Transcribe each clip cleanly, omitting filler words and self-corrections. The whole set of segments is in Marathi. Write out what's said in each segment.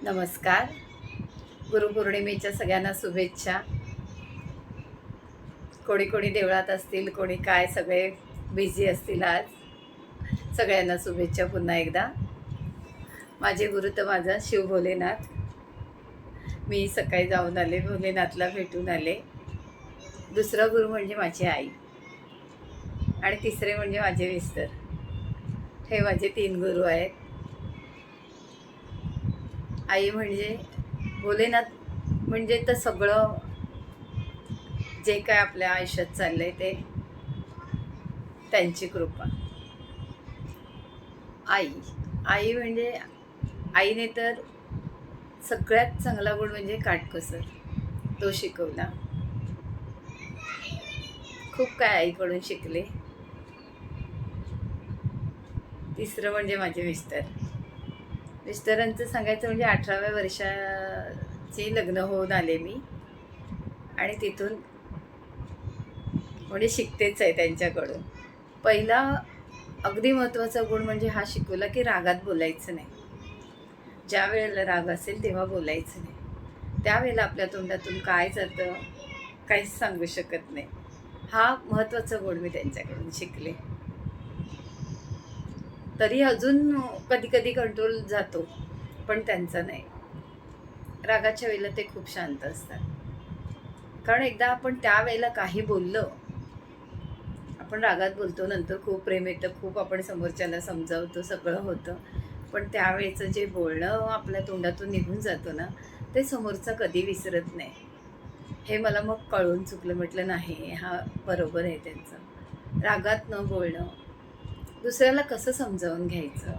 नमस्कार. गुरुपौर्णिमेच्या सगळ्यांना शुभेच्छा. कोणी कोणी देवळात असतील, कोणी काय, सगळे बिझी असतील. आज सगळ्यांना शुभेच्छा पुन्हा एकदा. माझे गुरु तर माझा शिव भोलेनाथ. मी सकाळी जाऊन आले, भोलेनाथला भेटून आले. दुसरा गुरु म्हणजे माझी आई आणि तिसरे म्हणजे माझे मिस्टर. हे माझे 3 गुरु आहेत. आई म्हणजे भोलेनाथ म्हणजे तर सगळं जे काय आपल्या आयुष्यात चाललंय ते त्यांची कृपा. आई म्हणजे आईने तर सगळ्यात चांगला गुण म्हणजे काटकसर तो शिकवला. खूप काय आईकडून शिकले. तिसरं म्हणजे माझे मिस्टरांचं सांगायचं म्हणजे 18व्या वर्षाची लग्न होऊन आले मी आणि तिथून म्हणजे शिकतेच आहे त्यांच्याकडून. पहिला अगदी महत्त्वाचा गुण म्हणजे हा शिकवला की रागात बोलायचं नाही. ज्या वेळेला राग असेल तेव्हा बोलायचं नाही. त्यावेळेला आपल्या तोंडातून काय जातं काहीच सांगू शकत नाही. हा महत्त्वाचा गुण मी त्यांच्याकडून शिकले. तरी अजून कधी कधी कंट्रोल जातो, पण त्यांचा नाही. रागाच्या वेळेला ते खूप शांत असतात. कारण एकदा आपण त्यावेळेला काही बोललं, आपण रागात बोलतो, नंतर खूप प्रेम येतं, खूप आपण समोरच्याला समजावतो, सगळं होतं, पण त्यावेळेचं जे बोलणं आपल्या तोंडातून निघून जातं ना, ते समोरचा कधी विसरत नाही. हे मला मग कळून चुकलं. म्हटलं नाही, हा बरोबर आहे त्यांचं. रागात न बोलणं, दुसऱ्याला कसं समजावून घ्यायचं,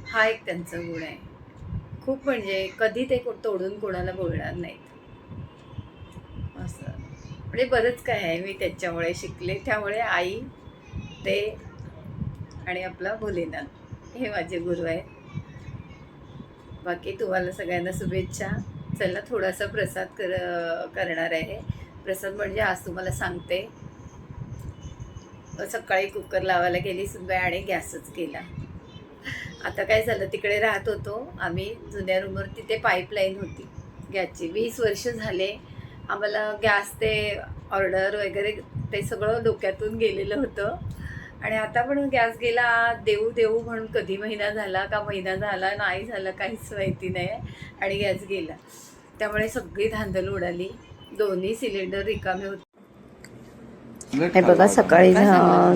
हा एक त्यांचा गुण आहे. खूप म्हणजे कधी ते तोडून कोणाला बोलणार नाहीत असं. म्हणजे बरंच काय आहे मी त्याच्यामुळे शिकले. त्यामुळे आई, ते आणि आपला भोलेनाथ हे माझे गुरु आहेत. बाकी तुम्हाला सगळ्यांना शुभेच्छा. चला, थोडासा प्रसाद करणार आहे. प्रसाद म्हणजे आज तुम्हाला सांगते, सकाळी कुकर लावायला गेली सुद्धा आणि गॅसच केला. आता काय झालं, तिकडे राहत होतो आम्ही जुन्या रूमवर, तिथे पाईपलाईन होती गॅसची. 20 वर्ष झाले आम्हाला गॅस, ते ऑर्डर वगैरे ते सगळं डोक्यातून गेलेलं होतं. आणि आता पण गॅस गेला, देऊ म्हणून कधी महिना झाला का महिना झाला नाही झाला काहीच माहिती नाही. आणि गॅस गेला, त्यामुळे सगळी धांदल उडाली. 2ही सिलेंडर रिकामे होते. हे बघा, सकाळी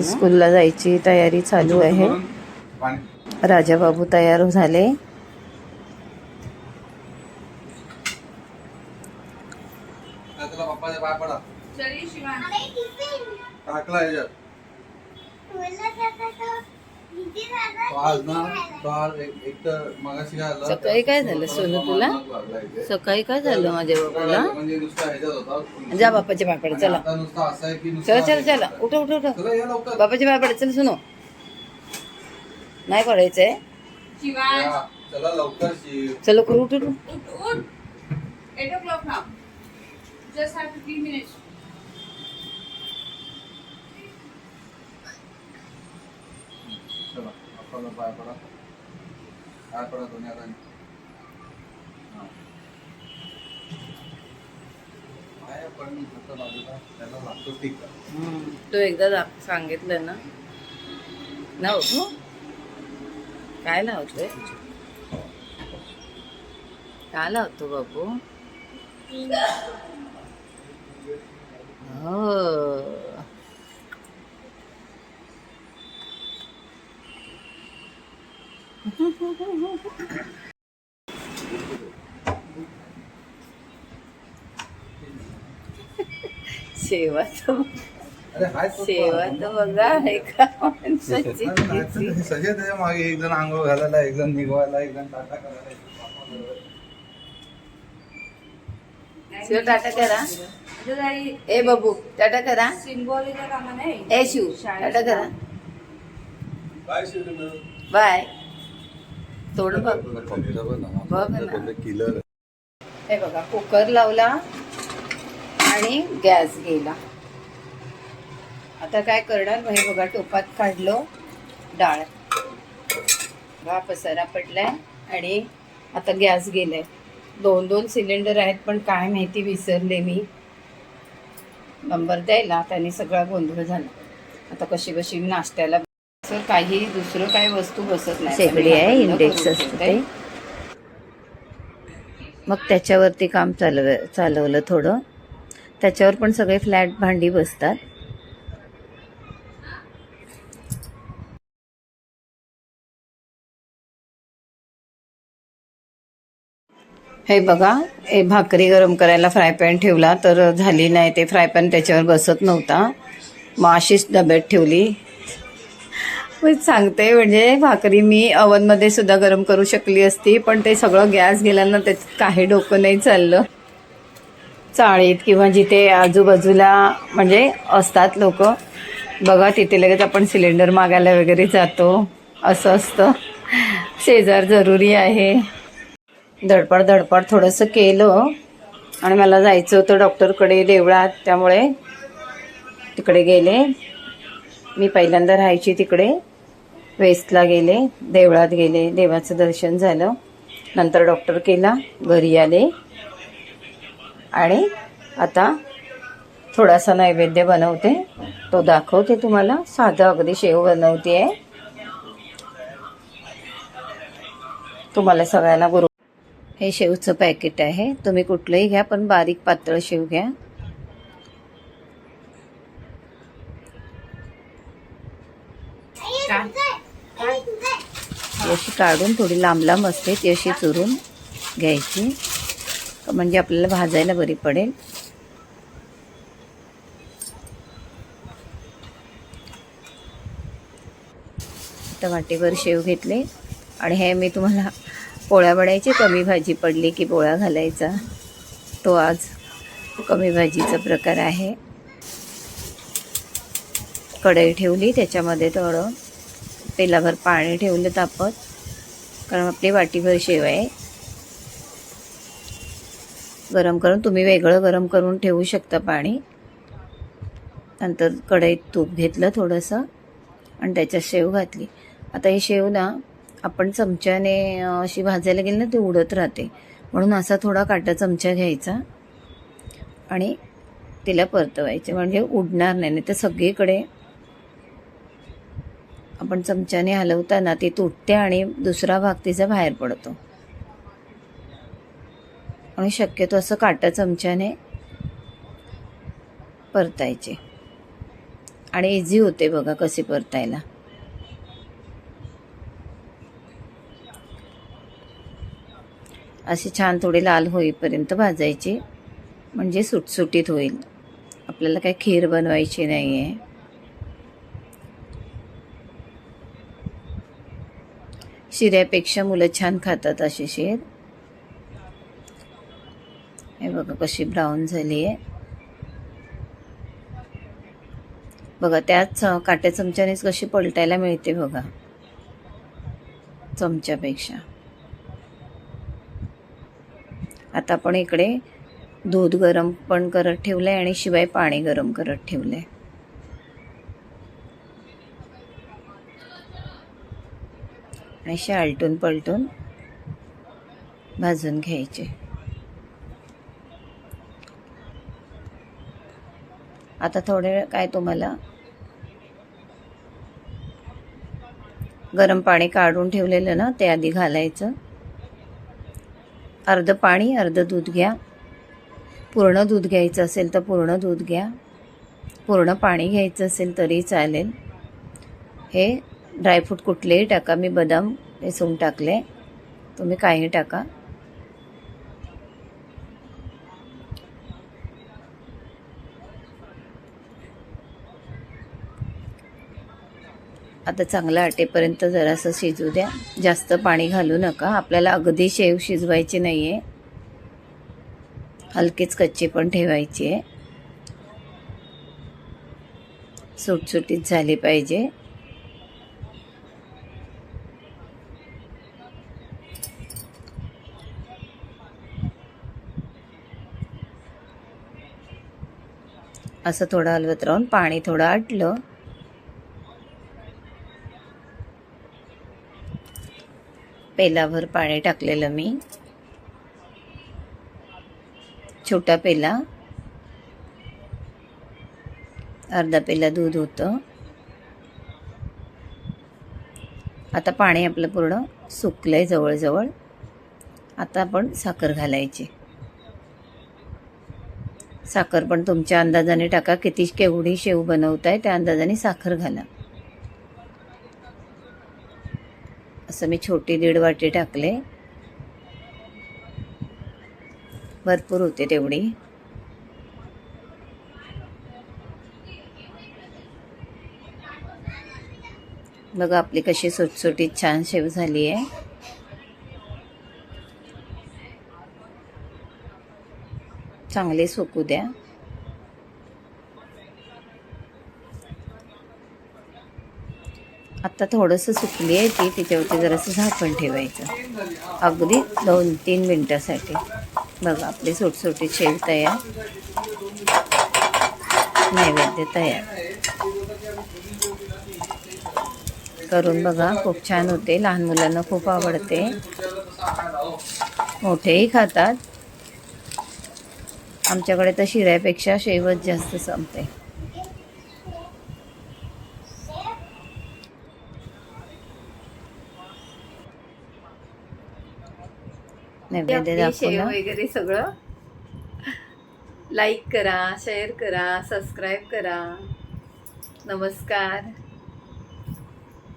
स्कूलला जायची तयारी चालू आहे. राजाबाबू तयार झाले. सकाळी काय झालं सोनू तुला? सकाळी काय झालं माझ्या बाबाला? जा बाप्पाच्या पाय पड. चला चला चला चला, उठ उठ उठ, बाप्पाच्या पाय पड. चल सुनो, नाही पडायचंय. चलो करू, उठ उठ. 8 o'clock now. Just have 15 minutes. चला, आपण पाय पडा. पाय पडा दोन्ही हातांनी. पाय पडून फक्त बाजूला त्याला लागतो टिका. तू एकदा सांगितलं ना. लावतो काय लावतोय? काय लावतो बाबू? हो, सेवा तर बघा आहे का माणसाची. सगळे त्याच्या मागे, एक जण आंघोळ घालायला, एक जण निघवायला, एक जण टाटा करायला. शिव टाटा करा. ए बाबू टाटा करा. सिंबॉलीच्या कामा नाही. ए शिव टाटा करा. बाय शिव. बाय. थोडं बघ ना. किलर. हे बघा, कुकर लावला आणि गॅस गेला. आता काय करणार? हे बघा, टोपात काढलो डाळ, पसारा पडलाय आणि आता गॅस गेलाय. 2 सिलेंडर आहेत, पण काय माहिती विसरले मी नंबर द्यायला. त्याने सगळा गोंधळ झाला. आता कशी नाश्त्याला काही दुसरं काही वस्तू बसत नाही. शेगडी आहे, इंडेक्स असतं ते. मग त्याच्यावरती काम चालवलं थोडं. त्याच्यावर पण सगळे फ्लॅट भांडी बसतात. हे बघा, हे भाकरी गरम करायला फ्राय पॅन ठेवला तर झाली नाही. ते फ्राय पॅन त्याच्यावर बसत नव्हता, मग अशीच डब्यात ठेवली. मी सांगते, म्हणजे भाकरी मी अवनमध्ये सुद्धा गरम करू शकली असती, पण ते सगळं गॅस गेल्यानं त्याच्यात काही डोकं नाही चाललं. चाळीत किंवा जिथे आजूबाजूला म्हणजे असतात लोक बघा, तिथे लगेच आपण सिलेंडर मागायला वगैरे जातो. असं असतं, शेजार जरुरी आहे. धडपड थोडंसं केलं आणि मला जायचं होतं डॉक्टरकडे देवळात, त्यामुळे तिकडे गेले. मी पहिल्यांदा राहायची तिकडे वेस्टला गेले, देवळात गेले, देवाचं दर्शन झालं, नंतर डॉक्टर केला, घरी आले आणि आता थोडासा नैवेद्य बनवते, तो दाखवते तुम्हाला. साधं अगदी शेव बनवते आहे तुम्हाला सगळ्यांना. गुरु हे शेवचं पॅकेट आहे, तुम्ही कुठलंही घ्या, पण बारीक पातळ शेव घ्या. ती अशी काढून थोडी लांब असते, ती अशी चुरून घ्यायची, म्हणजे आपल्याला भाजायला बरी पडेल. आता वाटीभर शेव घेतले आणि हे मी तुम्हाला पोळ्या बनायची, कमी भाजी पडली की पोळ्या घालायचा, तो आज कमी भाजीचा प्रकार आहे. कढई ठेवली, त्याच्यामध्ये थोडं पेलाभर पाणी ठेवलं तापत, कारण आपली वाटीभर शेव आहे. गरम करून तुम्ही वेगळं गरम करून ठेवू शकता पाणी. नंतर कढईत तूप घेतलं थोडंसं आणि त्याच्यात शेव घातली. आता ही शेव ना आपण चमच्याने अशी भाजायला गेली ना ती उडत राहते, म्हणून असा थोडा काटा चमचा घ्यायचा आणि तिला परतवायचे, म्हणजे उडणार नाही. तर सगळीकडे आपण चमच्याने हलवताना ती तुटते आणि दुसरा भाग तिचा बाहेर पडतो. आणि शक्यतो असं काटा चमच्याने परतायचे आणि इझी होते बघा कशी परतायला. अशी छान थोडी लाल होईपर्यंत भाजायची, म्हणजे सुटसुटीत होईल. आपल्याला काही खीर बनवायची नाही आहे. शिऱ्यापेक्षा मुलं छान खातात अशी शीर. हे बघा कशी ब्राऊन झाली आहे बघा. त्याच काट्या चमच्यानेच कशी पलटायला मिळते बघा, चमच्यापेक्षा. आता आपण इकडे दूध गरम पण करत ठेवलं आहे आणि शिवाय पाणी गरम करत ठेवलं आहे. आणि असे आलटून पलटून भाजून घ्यायचे. आता थोडे वेळ काय तुम्हाला गरम पाणी काढून ठेवलेलं ना ते आधी घालायचं. अर्ध पाणी अर्ध दूध घ्या. पूर्ण दूध घ्यायचं असेल तर पूर्ण दूध घ्या, पूर्ण पाणी घ्यायचं असेल तरी चालेल. हे ड्रायफ्रूट कुठलेही टाका, मी बदाम पिसून टाकले, तुम्ही काही टाका. आता चांगलं आटेपर्यंत जरासं शिजू द्या, जास्त पाणी घालू नका. आपल्याला अगदी शेव शिजवायची नाही आहे, हलकीच कच्ची पण ठेवायची आहे. सुटसुटीत झाली पाहिजे. असं थोडं हलवत राहून पाणी थोडं आटलं पेलाभर पाणी टाकलेलं मी, छोटा पेला, अर्धा पेला दूध होतं. आता पाणी आपलं पूर्ण सुकलंय जवळजवळ. आता आपण साखर घालायची. साखर पण तुमच्या अंदाजाने टाका, केवढी शेव बनवताय त्या अंदाजाने साखर घाला. असं मी छोटी 1.5 वाटी टाकले, भरपूर होते तेवढी. बघा आपली कशी सुटसुटीत छान शेव झाली आहे. चांगले सुकू द्या. आता थोडंसं सुकली आहे ती, तिच्यावरती जरासं झाकण ठेवायचं अगदी 2-3 मिनटासाठी. बघा आपली सुटसुटीत शेव तयार, नैवेद्य तयार. करून बघा, खूप छान होते. लहान मुलांना खूप आवडते, मोठेही खातात. आमच्याकडे तर शिऱ्यापेक्षा शेवच जास्त संपते. नैवेद्य आपली शेव दाखवलं. वगैरे सगळं लाईक करा, शेअर करा, सबस्क्राईब करा. नमस्कार.